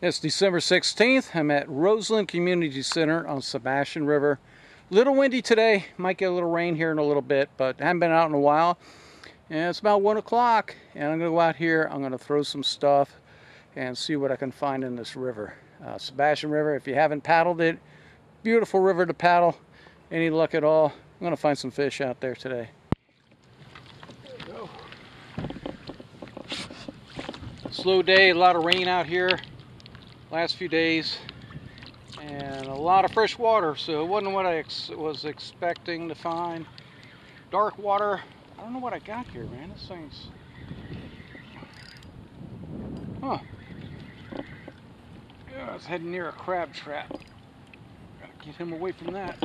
It's December 16th. I'm at Roseland Community Center on Sebastian River. Little windy today. Might get a little rain here in a little bit, but I haven't been out in a while. And it's about 1 o'clock, and I'm going to go out here. I'm going to throw some stuff and see what I can find in this river. Sebastian River, if you haven't paddled it, beautiful river to paddle. Any luck at all, I'm going to find some fish out there today. There we go. Slow day, a lot of rain out here last few days, and a lot of fresh water, so it wasn't what I was expecting to find. Dark water. I don't know what I got here, man. This thing's... Huh. Yeah, I was heading near a crab trap. Gotta get him away from that.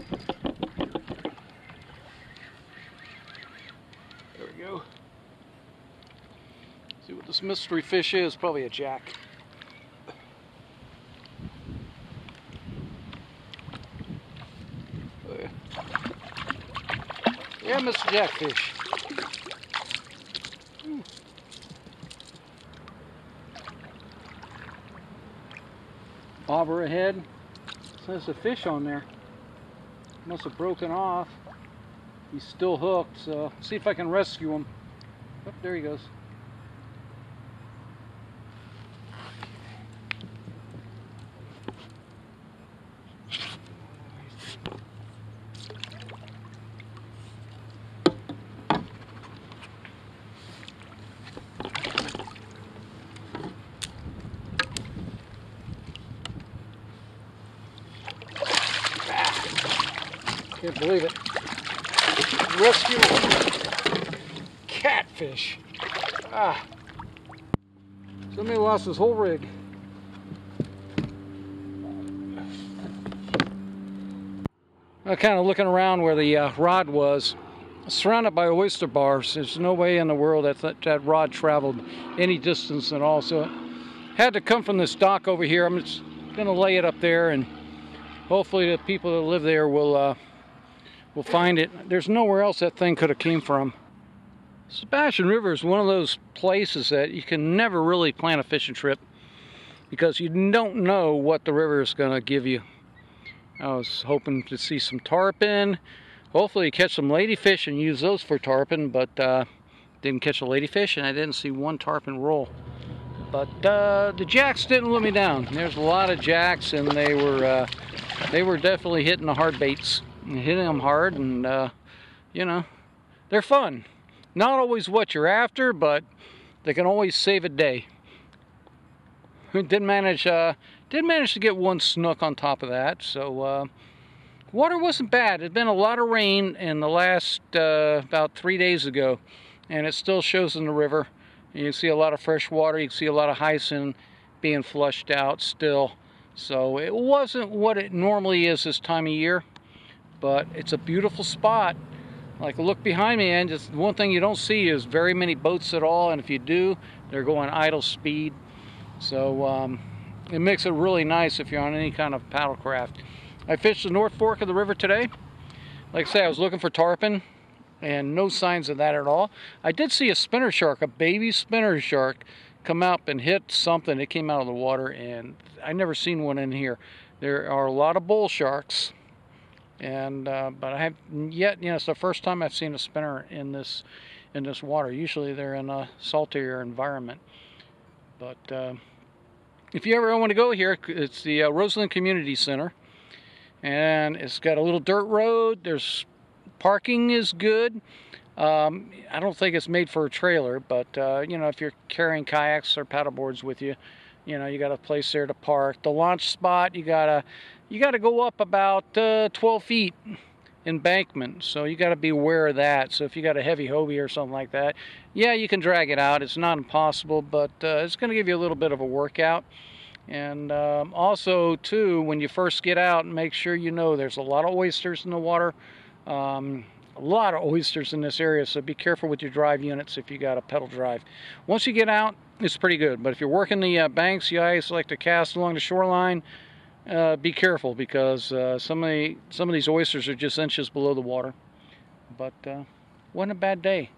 There we go. See what this mystery fish is. Probably a jack. Yeah, Mr. Jackfish. Bobber ahead. There's a fish on there. Must have broken off. He's still hooked, so see if I can rescue him. Oh, there he goes. Can't believe it. Rescue catfish. Somebody lost his whole rig. I'm kind of looking around where the rod was. Surrounded by oyster bars. There's no way in the world that rod traveled any distance at all. So it had to come from this dock over here. I'm just going to lay it up there, and hopefully the people that live there will find it. There's nowhere else that thing could have came from. Sebastian River is one of those places that you can never really plan a fishing trip because you don't know what the river is going to give you. I was hoping to see some tarpon, hopefully catch some ladyfish and use those for tarpon, but didn't catch a ladyfish, and I didn't see one tarpon roll. But the jacks didn't let me down. There's a lot of jacks, and they were definitely hitting the hard baits. Hitting them hard, and you know, they're fun. Not always what you're after, but they can always save a day. Did manage to get one snook on top of that. So water wasn't bad. There'd been a lot of rain in the last about 3 days ago, and it still shows in the river. You can see a lot of fresh water. You can see a lot of hyacinth being flushed out still. So it wasn't what it normally is this time of year. But it's a beautiful spot. Like, look behind me, and just one thing you don't see is very many boats at all, and if you do, they're going idle speed. So it makes it really nice if you're on any kind of paddle craft. I fished the North Fork of the river today. Like I say, I was looking for tarpon, and no signs of that at all. I did see a spinner shark, a baby spinner shark, come up and hit something. It came out of the water, and I never seen one in here. There are a lot of bull sharks. And but I have yet, you know, it's the first time I've seen a spinner in this water. Usually they're in a saltier environment. But if you ever want to go here, it's the Roseland Community Center, and it's got a little dirt road. There's parking is good. I don't think it's made for a trailer, but you know, if you're carrying kayaks or paddle boards with you, you know, you got a place there to park. The launch spot, you gotta go up about 12 feet embankment, so you got to be aware of that. So if you got a heavy Hobie or something like that, yeah, you can drag it out. It's not impossible, but it's going to give you a little bit of a workout. And also, too, when you first get out, make sure you know there's a lot of oysters in the water. A lot of oysters in this area, so be careful with your drive units if you got a pedal drive. Once you get out, it's pretty good. But if you're working the banks, you guys like to cast along the shoreline, be careful, because some of these oysters are just inches below the water. But wasn't a bad day.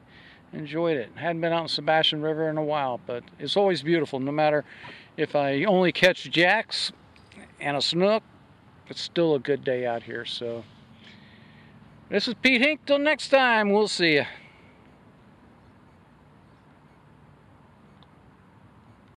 Enjoyed it. Hadn't been out in Sebastian River in a while, but it's always beautiful. No matter If I only catch jacks and a snook, it's still a good day out here. So this is Pete Hink. Till next time, we'll see you.